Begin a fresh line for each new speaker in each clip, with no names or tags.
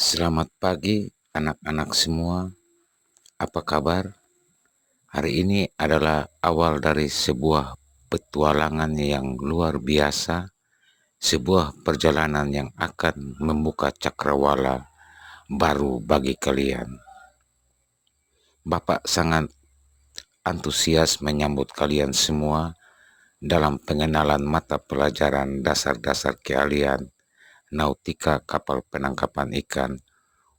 Selamat pagi anak-anak semua, apa kabar? Hari ini adalah awal dari sebuah petualangan yang luar biasa, sebuah perjalanan yang akan membuka cakrawala baru bagi kalian. Bapak sangat antusias menyambut kalian semua dalam pengenalan mata pelajaran dasar-dasar keahlian Nautika Kapal Penangkapan Ikan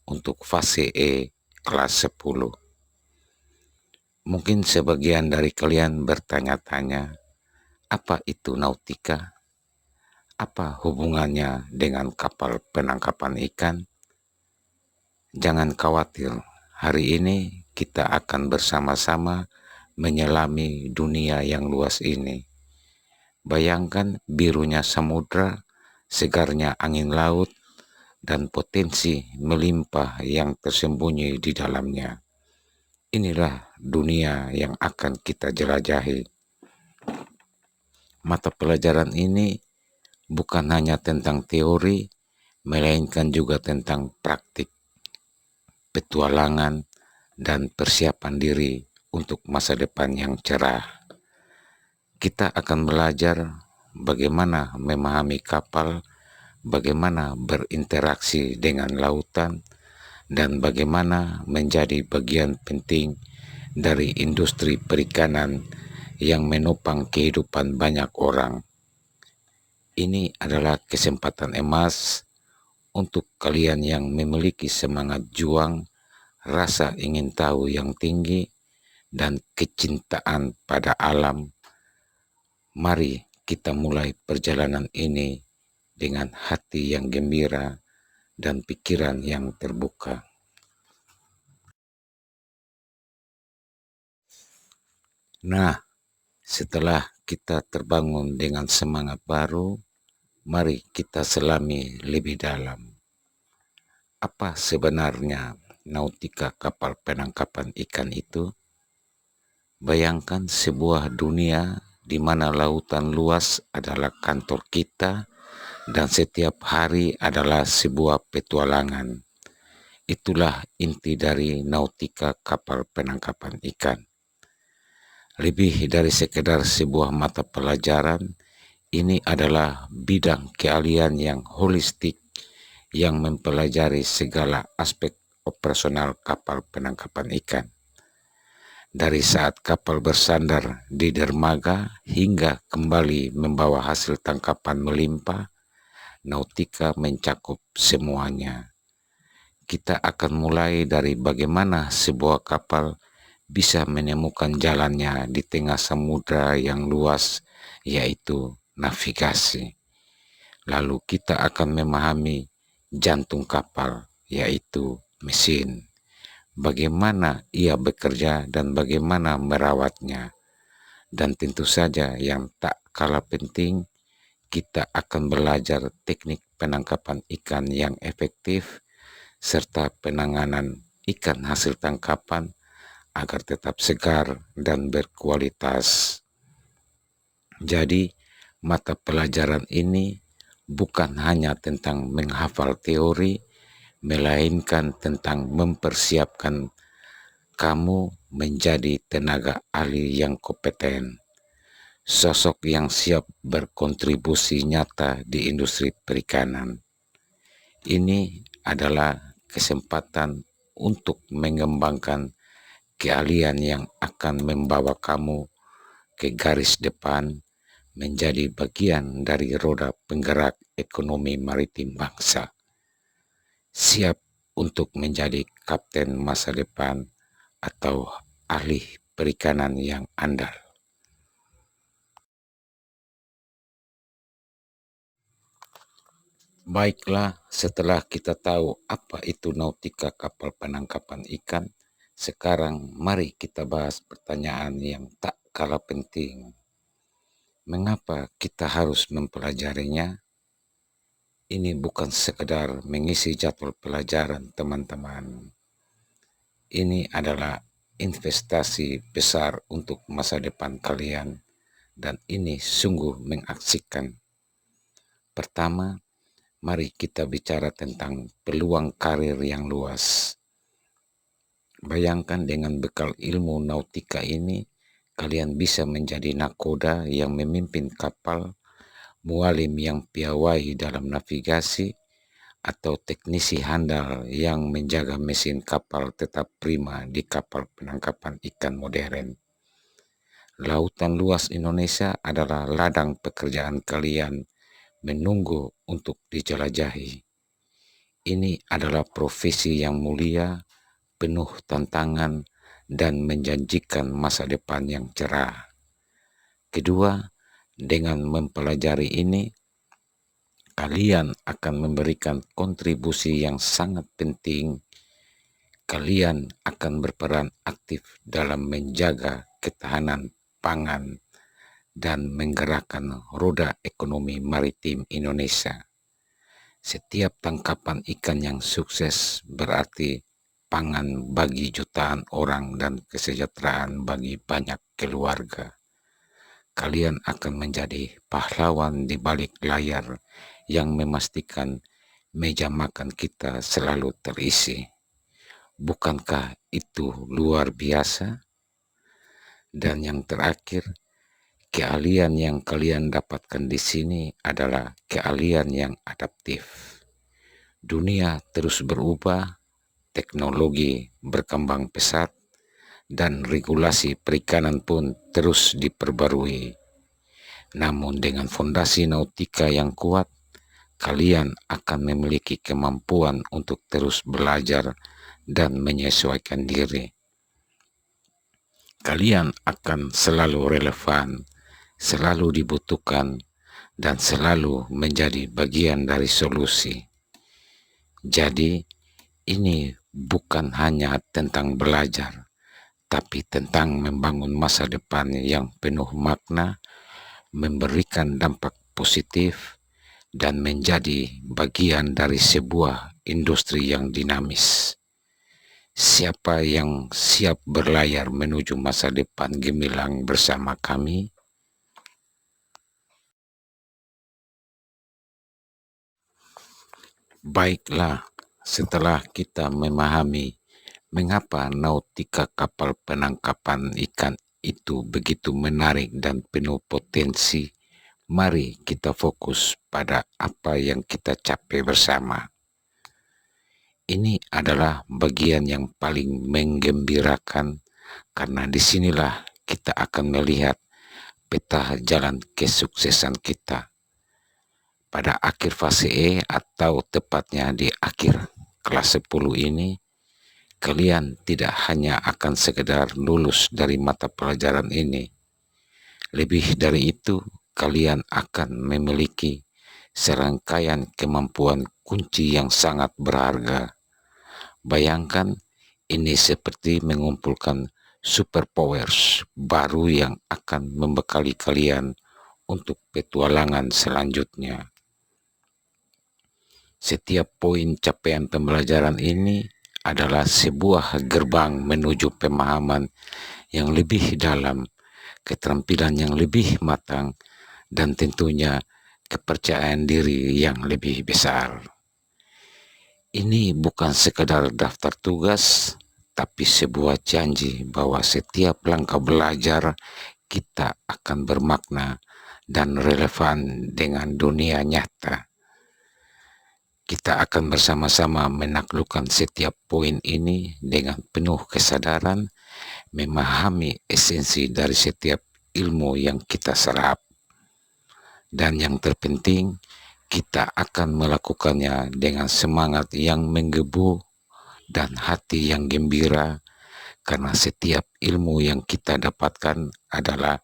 untuk fase E kelas 10. Mungkin sebagian dari kalian bertanya-tanya, apa itu nautika? Apa hubungannya dengan kapal penangkapan ikan? Jangan khawatir, hari ini kita akan bersama-sama menyelami dunia yang luas ini. Bayangkan birunya samudra, segarnya angin laut, dan potensi melimpah yang tersembunyi di dalamnya. Inilah dunia yang akan kita jelajahi. Mata pelajaran ini bukan hanya tentang teori, melainkan juga tentang praktik, petualangan, dan persiapan diri untuk masa depan yang cerah. Kita akan belajar bagaimana memahami kapal, bagaimana berinteraksi dengan lautan, dan bagaimana menjadi bagian penting dari industri perikanan yang menopang kehidupan banyak orang. Ini adalah kesempatan emas untuk kalian yang memiliki semangat juang, rasa ingin tahu yang tinggi, dan kecintaan pada alam. Mari kita mulai perjalanan ini dengan hati yang gembira dan pikiran yang terbuka. Nah, setelah kita terbangun dengan semangat baru, mari kita selami lebih dalam. Apa sebenarnya nautika kapal penangkapan ikan itu? Bayangkan sebuah dunia di mana lautan luas adalah kantor kita dan setiap hari adalah sebuah petualangan. Itulah inti dari nautika kapal penangkapan ikan. Lebih dari sekedar sebuah mata pelajaran, ini adalah bidang keahlian yang holistik yang mempelajari segala aspek operasional kapal penangkapan ikan. Dari saat kapal bersandar di dermaga hingga kembali membawa hasil tangkapan melimpah, nautika mencakup semuanya. Kita akan mulai dari bagaimana sebuah kapal bisa menemukan jalannya di tengah samudra yang luas, yaitu navigasi. Lalu kita akan memahami jantung kapal, yaitu mesin. Bagaimana ia bekerja dan bagaimana merawatnya. Dan tentu saja yang tak kalah penting, kita akan belajar teknik penangkapan ikan yang efektif serta penanganan ikan hasil tangkapan agar tetap segar dan berkualitas. Jadi, mata pelajaran ini bukan hanya tentang menghafal teori, melainkan tentang mempersiapkan kamu menjadi tenaga ahli yang kompeten, sosok yang siap berkontribusi nyata di industri perikanan. Ini adalah kesempatan untuk mengembangkan keahlian yang akan membawa kamu ke garis depan menjadi bagian dari roda penggerak ekonomi maritim bangsa. Siap untuk menjadi kapten masa depan atau ahli perikanan yang andal. Baiklah, setelah kita tahu apa itu nautika kapal penangkapan ikan, sekarang mari kita bahas pertanyaan yang tak kalah penting. Mengapa kita harus mempelajarinya? Ini bukan sekedar mengisi jadwal pelajaran teman-teman. Ini adalah investasi besar untuk masa depan kalian dan ini sungguh mengasihkan. Pertama, mari kita bicara tentang peluang karir yang luas. Bayangkan dengan bekal ilmu nautika ini, kalian bisa menjadi nakoda yang memimpin kapal, mualim yang piawai dalam navigasi, atau teknisi handal yang menjaga mesin kapal tetap prima di kapal penangkapan ikan modern. Lautan luas Indonesia adalah ladang pekerjaan kalian menunggu untuk dijelajahi. Ini adalah profesi yang mulia, penuh tantangan, dan menjanjikan masa depan yang cerah. Kedua, dengan mempelajari ini, kalian akan memberikan kontribusi yang sangat penting. Kalian akan berperan aktif dalam menjaga ketahanan pangan dan menggerakkan roda ekonomi maritim Indonesia. Setiap tangkapan ikan yang sukses berarti pangan bagi jutaan orang dan kesejahteraan bagi banyak keluarga. Kalian akan menjadi pahlawan di balik layar yang memastikan meja makan kita selalu terisi. Bukankah itu luar biasa? Dan yang terakhir, keahlian yang kalian dapatkan di sini adalah keahlian yang adaptif. Dunia terus berubah, teknologi berkembang pesat, dan regulasi perikanan pun terus diperbarui. Namun dengan fondasi nautika yang kuat, kalian akan memiliki kemampuan untuk terus belajar dan menyesuaikan diri. Kalian akan selalu relevan, selalu dibutuhkan, dan selalu menjadi bagian dari solusi. Jadi, ini bukan hanya tentang belajar, tapi tentang membangun masa depan yang penuh makna, memberikan dampak positif, dan menjadi bagian dari sebuah industri yang dinamis. Siapa yang siap berlayar menuju masa depan gemilang bersama kami? Baiklah, setelah kita memahami mengapa nautika kapal penangkapan ikan itu begitu menarik dan penuh potensi, mari kita fokus pada apa yang kita capai bersama. Ini adalah bagian yang paling menggembirakan karena disinilah kita akan melihat peta jalan kesuksesan kita. Pada akhir fase E atau tepatnya di akhir kelas 10 ini, kalian tidak hanya akan sekedar lulus dari mata pelajaran ini. Lebih dari itu, kalian akan memiliki serangkaian kemampuan kunci yang sangat berharga. Bayangkan ini seperti mengumpulkan superpowers baru yang akan membekali kalian untuk petualangan selanjutnya. Setiap poin capaian pembelajaran ini adalah sebuah gerbang menuju pemahaman yang lebih dalam, keterampilan yang lebih matang, dan tentunya kepercayaan diri yang lebih besar. Ini bukan sekedar daftar tugas, tapi sebuah janji bahwa setiap langkah belajar kita akan bermakna dan relevan dengan dunia nyata. Kita akan bersama-sama menaklukkan setiap poin ini dengan penuh kesadaran, memahami esensi dari setiap ilmu yang kita serap. Dan yang terpenting, kita akan melakukannya dengan semangat yang menggebu dan hati yang gembira, karena setiap ilmu yang kita dapatkan adalah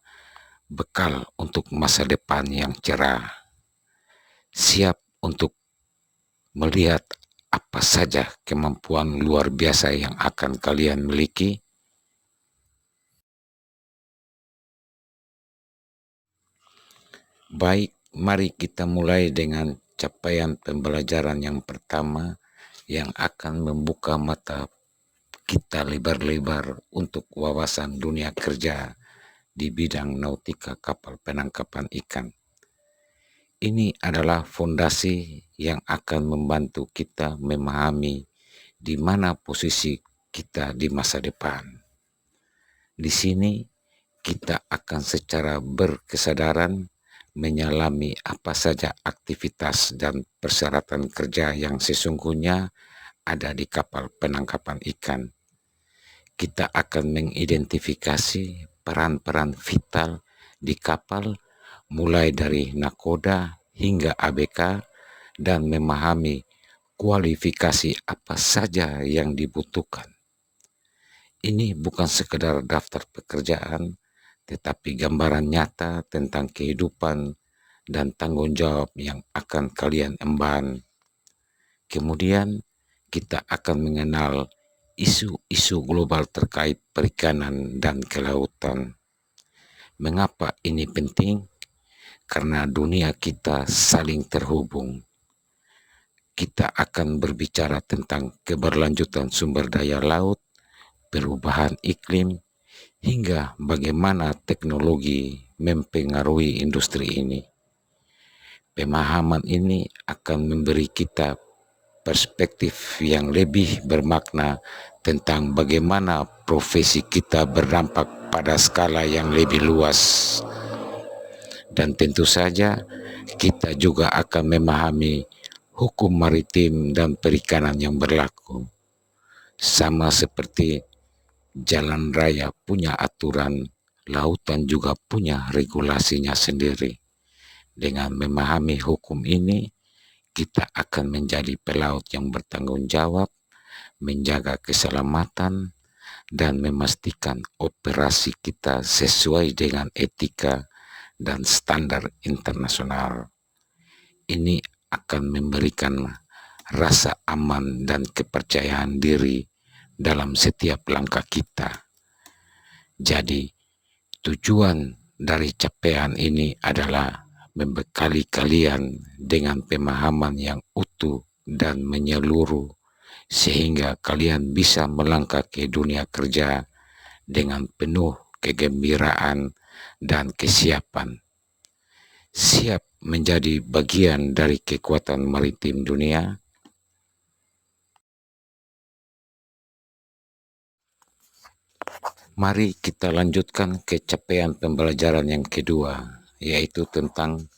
bekal untuk masa depan yang cerah. Siap untuk melihat apa saja kemampuan luar biasa yang akan kalian miliki? Baik, mari kita mulai dengan capaian pembelajaran yang pertama yang akan membuka mata kita lebar-lebar untuk wawasan dunia kerja di bidang nautika kapal penangkapan ikan. Ini adalah fondasi yang akan membantu kita memahami di mana posisi kita di masa depan. Di sini kita akan secara berkesadaran menyelami apa saja aktivitas dan persyaratan kerja yang sesungguhnya ada di kapal penangkapan ikan. Kita akan mengidentifikasi peran-peran vital di kapal mulai dari nakoda hingga ABK dan memahami kualifikasi apa saja yang dibutuhkan. Ini bukan sekedar daftar pekerjaan, tetapi gambaran nyata tentang kehidupan dan tanggung jawab yang akan kalian emban. Kemudian kita akan mengenal isu-isu global terkait perikanan dan kelautan. Mengapa ini penting? Karena dunia kita saling terhubung. Kita akan berbicara tentang keberlanjutan sumber daya laut, perubahan iklim, hingga bagaimana teknologi mempengaruhi industri ini. Pemahaman ini akan memberi kita perspektif yang lebih bermakna tentang bagaimana profesi kita berdampak pada skala yang lebih luas. Dan tentu saja kita juga akan memahami hukum maritim dan perikanan yang berlaku. Sama seperti jalan raya punya aturan, lautan juga punya regulasinya sendiri. Dengan memahami hukum ini, kita akan menjadi pelaut yang bertanggung jawab, menjaga keselamatan, dan memastikan operasi kita sesuai dengan etika dan standar internasional. Ini akan memberikan rasa aman dan kepercayaan diri dalam setiap langkah kita. Jadi, tujuan dari capaian ini adalah membekali kalian dengan pemahaman yang utuh dan menyeluruh sehingga kalian bisa melangkah ke dunia kerja dengan penuh kegembiraan dan kesiapan. Siap menjadi bagian dari kekuatan maritim dunia. Mari kita lanjutkan ke capaian pembelajaran yang kedua, yaitu tentang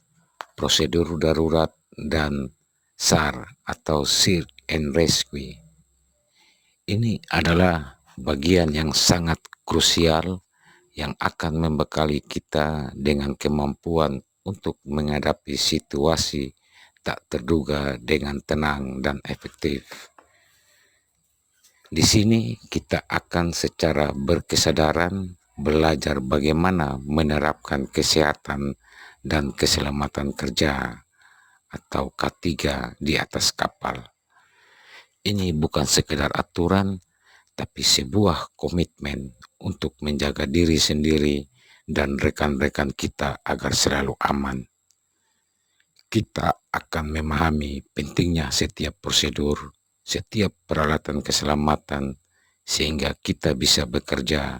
prosedur darurat dan SAR atau Search and Rescue. Ini adalah bagian yang sangat krusial yang akan membekali kita dengan kemampuan untuk menghadapi situasi tak terduga dengan tenang dan efektif. Di sini kita akan secara berkesadaran belajar bagaimana menerapkan kesehatan dan keselamatan kerja atau K3 di atas kapal. Ini bukan sekedar aturan, tapi sebuah komitmen untuk menjaga diri sendiri dan rekan-rekan kita agar selalu aman. Kita akan memahami pentingnya setiap prosedur, setiap peralatan keselamatan, sehingga kita bisa bekerja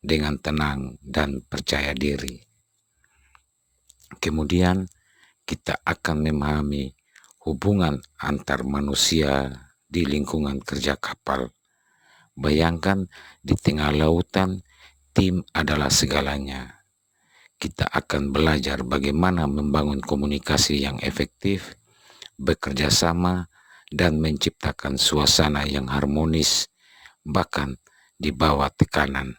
dengan tenang dan percaya diri. Kemudian kita akan memahami hubungan antar manusia di lingkungan kerja kapal. Bayangkan di tengah lautan, tim adalah segalanya. Kita akan belajar bagaimana membangun komunikasi yang efektif, bekerja sama, dan menciptakan suasana yang harmonis, bahkan di bawah tekanan.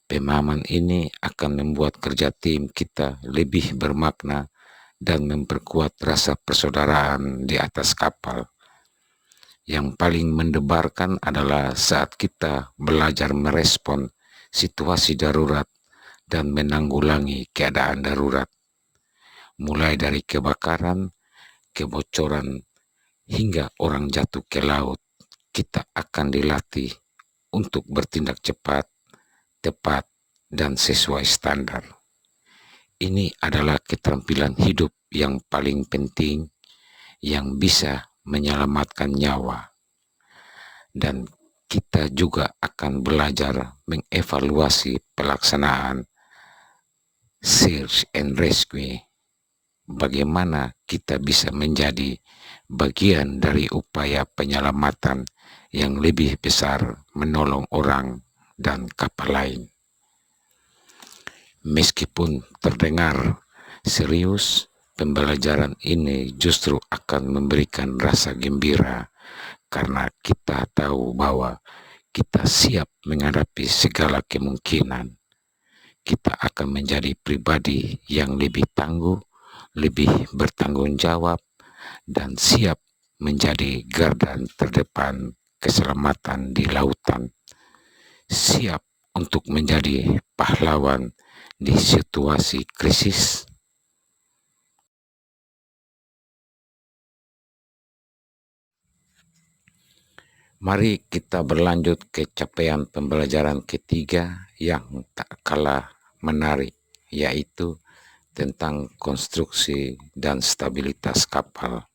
Pemahaman ini akan membuat kerja tim kita lebih bermakna dan memperkuat rasa persaudaraan di atas kapal. Yang paling mendebarkan adalah saat kita belajar merespon situasi darurat dan menanggulangi keadaan darurat. Mulai dari kebakaran, kebocoran, hingga orang jatuh ke laut, kita akan dilatih untuk bertindak cepat, tepat, dan sesuai standar. Ini adalah keterampilan hidup yang paling penting yang bisa menyelamatkan nyawa. Dan kita juga akan belajar mengevaluasi pelaksanaan Search and Rescue. bagaimana kita bisa menjadi bagian dari upaya penyelamatan yang lebih besar menolong orang dan kapal lain. Meskipun terdengar serius, pembelajaran ini justru akan memberikan rasa gembira karena kita tahu bahwa kita siap menghadapi segala kemungkinan. Kita akan menjadi pribadi yang lebih tangguh, lebih bertanggung jawab, dan siap menjadi garda terdepan keselamatan di lautan. Siap untuk menjadi pahlawan di situasi krisis. Mari kita berlanjut ke capaian pembelajaran ketiga yang tak kalah menarik, yaitu tentang konstruksi dan stabilitas kapal.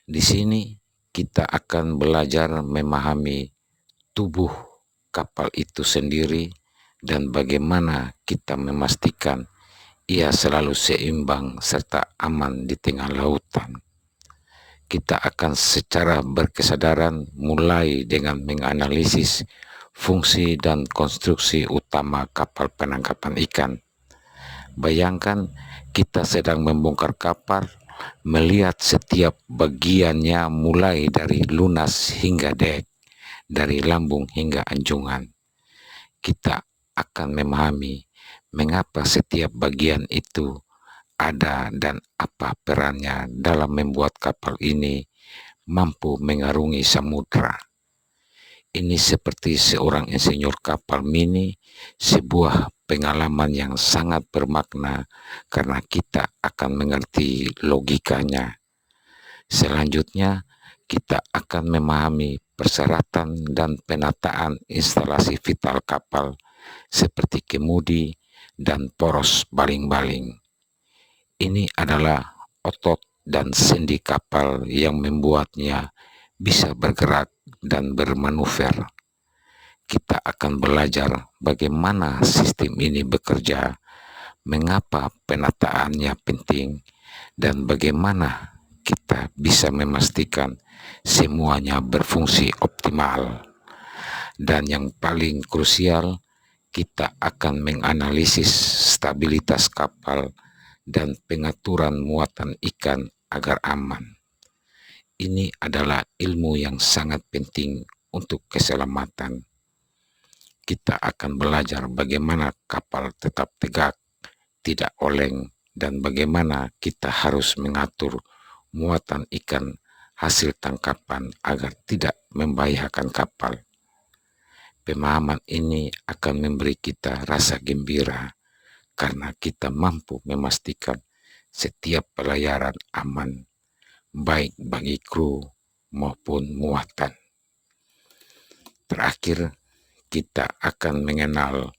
Di sini kita akan belajar memahami tubuh kapal itu sendiri dan bagaimana kita memastikan ia selalu seimbang serta aman di tengah lautan. Kita akan secara berkesadaran mulai dengan menganalisis fungsi dan konstruksi utama kapal penangkapan ikan. Bayangkan kita sedang membongkar kapal, melihat setiap bagiannya mulai dari lunas hingga dek, dari lambung hingga anjungan. Kita akan memahami mengapa setiap bagian itu ada dan apa perannya dalam membuat kapal ini mampu mengarungi samudra. Ini seperti seorang insinyur kapal mini, sebuah pengalaman yang sangat bermakna karena kita akan mengerti logikanya. Selanjutnya, kita akan memahami persyaratan dan penataan instalasi vital kapal seperti kemudi dan poros baling-baling. Ini adalah otot dan sendi kapal yang membuatnya bisa bergerak dan bermanuver. Kita akan belajar bagaimana sistem ini bekerja, mengapa penataannya penting, dan bagaimana kita bisa memastikan semuanya berfungsi optimal. Dan yang paling krusial, kita akan menganalisis stabilitas kapal dan pengaturan muatan ikan agar aman. Ini adalah ilmu yang sangat penting untuk keselamatan. Kita akan belajar bagaimana kapal tetap tegak, tidak oleng, dan bagaimana kita harus mengatur muatan ikan hasil tangkapan agar tidak membahayakan kapal. Pemahaman ini akan memberi kita rasa gembira karena kita mampu memastikan setiap pelayaran aman, baik bagi kru maupun muatan. Terakhir, kita akan mengenal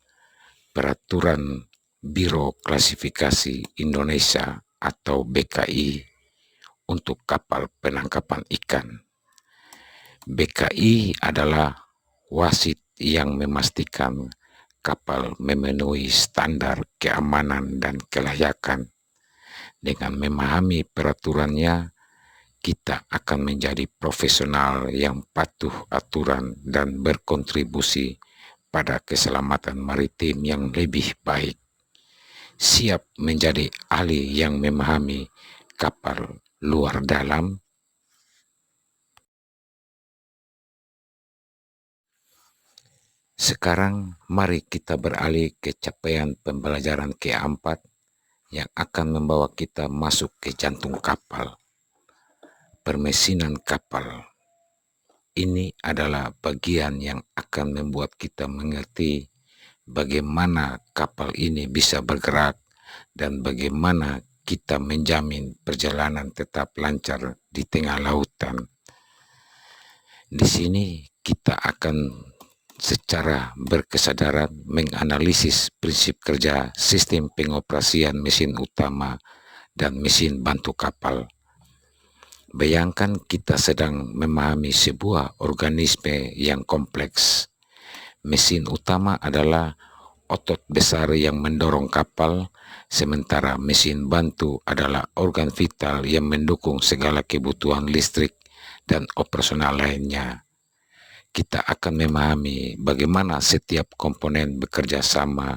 peraturan Biro Klasifikasi Indonesia atau BKI untuk kapal penangkapan ikan. BKI adalah wasit yang memastikan kapal memenuhi standar keamanan dan kelayakan. Dengan memahami peraturannya, kita akan menjadi profesional yang patuh aturan dan berkontribusi pada keselamatan maritim yang lebih baik. Siap menjadi ahli yang memahami kapal luar dalam. Sekarang mari kita beralih ke capaian pembelajaran keempat yang akan membawa kita masuk ke jantung kapal. Permesinan kapal. Ini adalah bagian yang akan membuat kita mengerti bagaimana kapal ini bisa bergerak dan bagaimana kita menjamin perjalanan tetap lancar di tengah lautan. Di sini kita akan secara berkesadaran menganalisis prinsip kerja sistem pengoperasian mesin utama dan mesin bantu kapal. Bayangkan kita sedang memahami sebuah organisme yang kompleks. Mesin utama adalah otot besar yang mendorong kapal, sementara mesin bantu adalah organ vital yang mendukung segala kebutuhan listrik dan operasional lainnya. Kita akan memahami bagaimana setiap komponen bekerja sama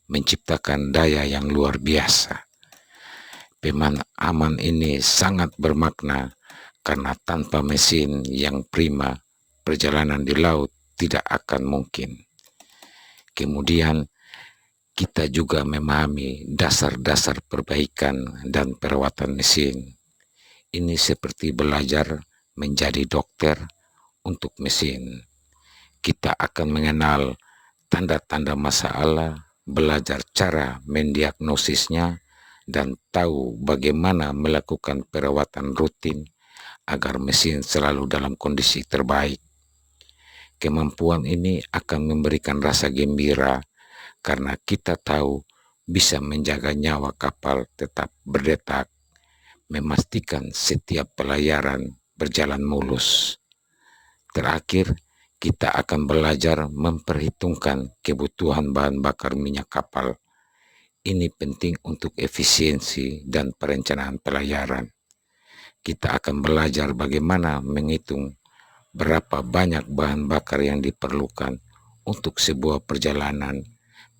menciptakan daya yang luar biasa. Pemahaman ini sangat bermakna karena tanpa mesin yang prima, perjalanan di laut tidak akan mungkin. Kemudian, kita juga memahami dasar-dasar perbaikan dan perawatan mesin. Ini seperti belajar menjadi dokter untuk mesin. Kita akan mengenal tanda-tanda masalah, belajar cara mendiagnosisnya, dan tahu bagaimana melakukan perawatan rutin agar mesin selalu dalam kondisi terbaik. Kemampuan ini akan memberikan rasa gembira karena kita tahu bisa menjaga nyawa kapal tetap berdetak, memastikan setiap pelayaran berjalan mulus. Terakhir, kita akan belajar memperhitungkan kebutuhan bahan bakar minyak kapal. Ini penting untuk efisiensi dan perencanaan pelayaran. Kita akan belajar bagaimana menghitung berapa banyak bahan bakar yang diperlukan untuk sebuah perjalanan,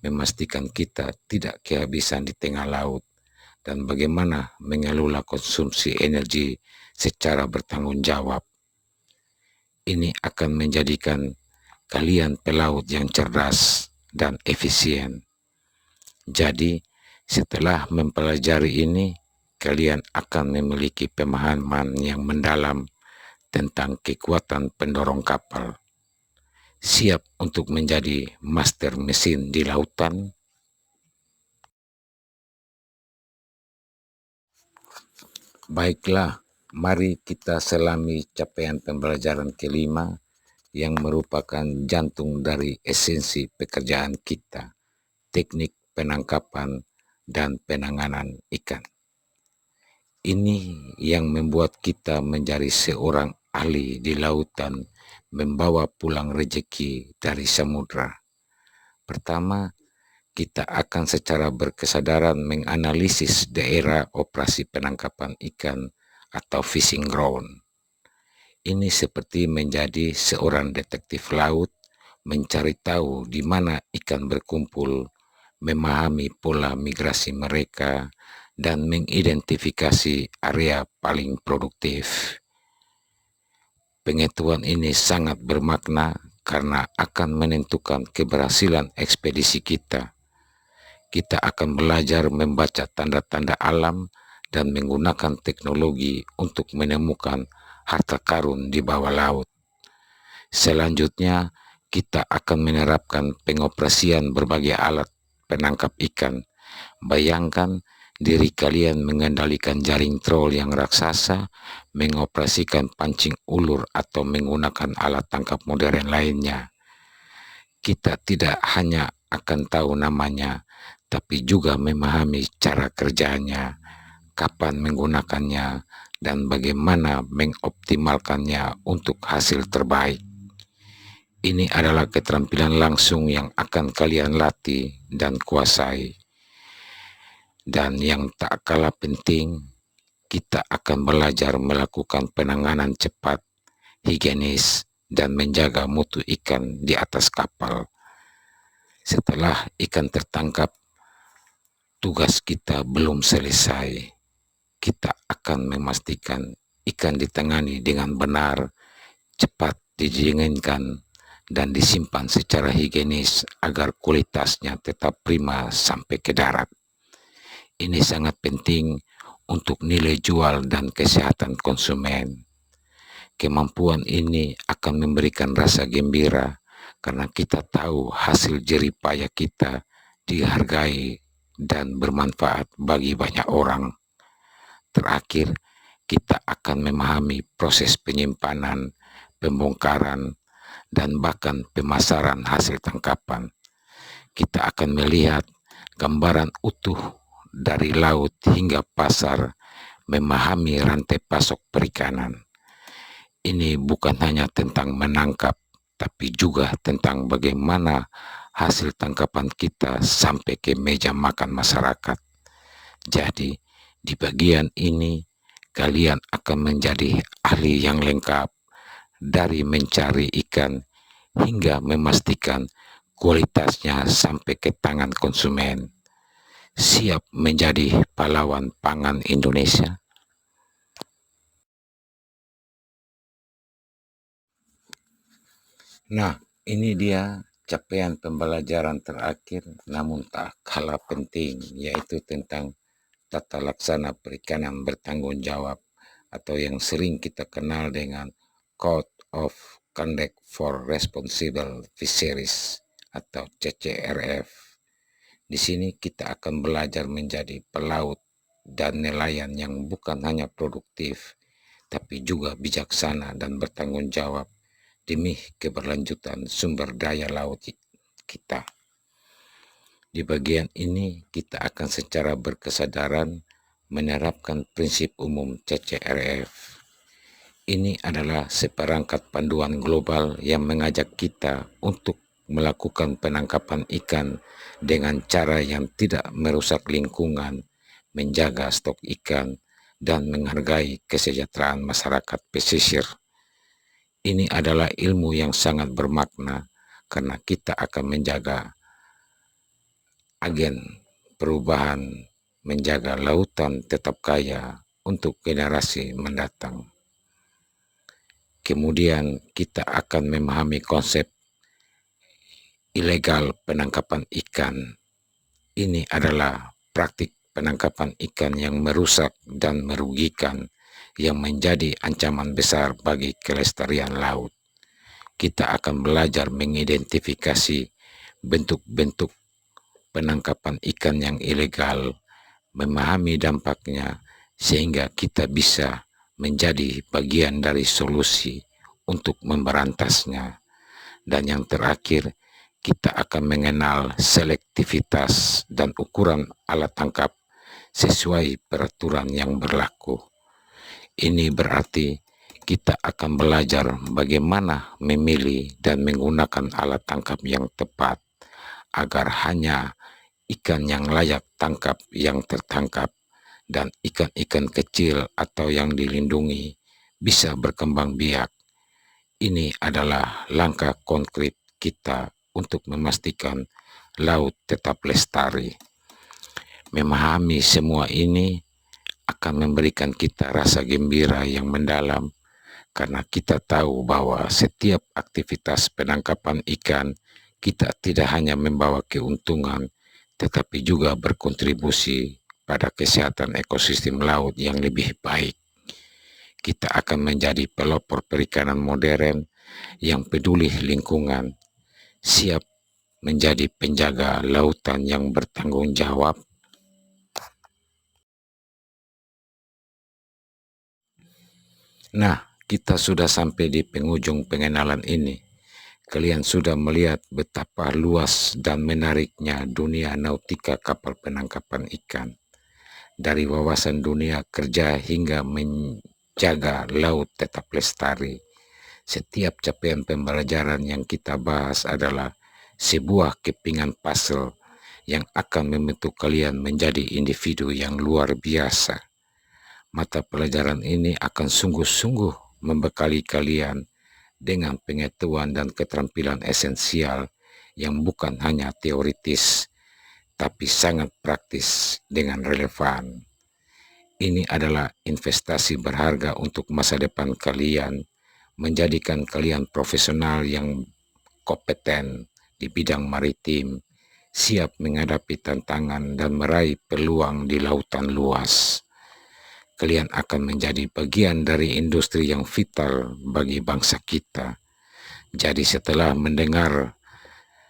memastikan kita tidak kehabisan di tengah laut, dan bagaimana mengelola konsumsi energi secara bertanggung jawab. Ini akan menjadikan kalian pelaut yang cerdas dan efisien. Jadi, setelah mempelajari ini, kalian akan memiliki pemahaman yang mendalam tentang kekuatan pendorong kapal. Siap untuk menjadi master mesin di lautan? Baiklah, mari kita selami capaian pembelajaran kelima yang merupakan jantung dari esensi pekerjaan kita, teknik penangkapan dan penanganan ikan. Ini yang membuat kita menjadi seorang ahli di lautan, membawa pulang rejeki dari samudra. Pertama, kita akan secara berkesadaran menganalisis daerah operasi penangkapan ikan atau fishing ground. Ini seperti menjadi seorang detektif laut, mencari tahu di mana ikan berkumpul, memahami pola migrasi mereka, dan mengidentifikasi area paling produktif. Pengetahuan ini sangat bermakna karena akan menentukan keberhasilan ekspedisi kita. Kita akan belajar membaca tanda-tanda alam dan menggunakan teknologi untuk menemukan harta karun di bawah laut. Selanjutnya, kita akan menerapkan pengoperasian berbagai alat penangkap ikan. Bayangkan diri kalian mengendalikan jaring troll yang raksasa, mengoperasikan pancing ulur atau menggunakan alat tangkap modern lainnya. Kita tidak hanya akan tahu namanya, tapi juga memahami cara kerjanya, kapan menggunakannya, dan bagaimana mengoptimalkannya untuk hasil terbaik. Ini adalah keterampilan langsung yang akan kalian latih dan kuasai. Dan yang tak kalah penting, kita akan belajar melakukan penanganan cepat, higienis, dan menjaga mutu ikan di atas kapal. Setelah ikan tertangkap, tugas kita belum selesai. Kita akan memastikan ikan ditangani dengan benar, cepat didinginkan, dan disimpan secara higienis agar kualitasnya tetap prima sampai ke darat. Ini sangat penting untuk nilai jual dan kesehatan konsumen. Kemampuan ini akan memberikan rasa gembira karena kita tahu hasil jerih payah kita dihargai dan bermanfaat bagi banyak orang. Terakhir, kita akan memahami proses penyimpanan, pembongkaran, dan bahkan pemasaran hasil tangkapan. Kita akan melihat gambaran utuh dari laut hingga pasar, memahami rantai pasok perikanan. Ini bukan hanya tentang menangkap, tapi juga tentang bagaimana hasil tangkapan kita sampai ke meja makan masyarakat. Jadi, di bagian ini kalian akan menjadi ahli yang lengkap dari mencari ikan hingga memastikan kualitasnya sampai ke tangan konsumen. Siap menjadi pahlawan pangan Indonesia? Nah, ini dia capaian pembelajaran terakhir namun tak kalah penting, yaitu tentang tata laksana perikanan bertanggung jawab atau yang sering kita kenal dengan Code of Conduct for Responsible Fisheries atau CCRF. Di sini kita akan belajar menjadi pelaut dan nelayan yang bukan hanya produktif, tapi juga bijaksana dan bertanggung jawab demi keberlanjutan sumber daya laut kita. Di bagian ini kita akan secara berkesadaran menerapkan prinsip umum CCRF. Ini adalah seperangkat panduan global yang mengajak kita untuk melakukan penangkapan ikan dengan cara yang tidak merusak lingkungan, menjaga stok ikan, dan menghargai kesejahteraan masyarakat pesisir. Ini adalah ilmu yang sangat bermakna karena kita akan menjaga agen perubahan, menjaga lautan tetap kaya untuk generasi mendatang. Kemudian kita akan memahami konsep ilegal penangkapan ikan. Ini adalah praktik penangkapan ikan yang merusak dan merugikan, yang menjadi ancaman besar bagi kelestarian laut. Kita akan belajar mengidentifikasi bentuk-bentuk penangkapan ikan yang ilegal, memahami dampaknya, sehingga kita bisa menjadi bagian dari solusi untuk memberantasnya. Dan yang terakhir, kita akan mengenal selektivitas dan ukuran alat tangkap sesuai peraturan yang berlaku. Ini berarti kita akan belajar bagaimana memilih dan menggunakan alat tangkap yang tepat agar hanya ikan yang layak tangkap yang tertangkap dan ikan-ikan kecil atau yang dilindungi bisa berkembang biak. Ini adalah langkah konkret kita untuk memastikan laut tetap lestari. Memahami semua ini akan memberikan kita rasa gembira yang mendalam karena kita tahu bahwa setiap aktivitas penangkapan ikan kita tidak hanya membawa keuntungan, tetapi juga berkontribusi pada kesehatan ekosistem laut yang lebih baik. Kita akan menjadi pelopor perikanan modern yang peduli lingkungan, siap menjadi penjaga lautan yang bertanggung jawab. Nah, kita sudah sampai di penghujung pengenalan ini. Kalian sudah melihat betapa luas dan menariknya dunia nautika kapal penangkapan ikan. Dari wawasan dunia kerja hingga menjaga laut tetap lestari. Setiap capaian pembelajaran yang kita bahas adalah sebuah kepingan puzzle yang akan membentuk kalian menjadi individu yang luar biasa. Mata pelajaran ini akan sungguh-sungguh membekali kalian dengan pengetahuan dan keterampilan esensial yang bukan hanya teoritis, tapi sangat praktis dengan relevan. Ini adalah investasi berharga untuk masa depan kalian, menjadikan kalian profesional yang kompeten di bidang maritim, siap menghadapi tantangan dan meraih peluang di lautan luas. Kalian akan menjadi bagian dari industri yang vital bagi bangsa kita. Jadi setelah mendengar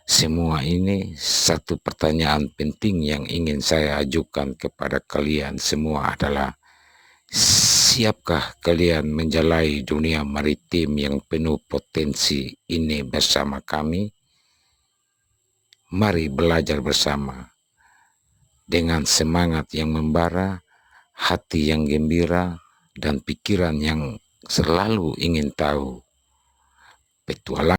semua ini, satu pertanyaan penting yang ingin saya ajukan kepada kalian semua adalah, siapkah kalian menjalani dunia maritim yang penuh potensi ini bersama kami? Mari belajar bersama dengan semangat yang membara, hati yang gembira, dan pikiran yang selalu ingin tahu. Petualang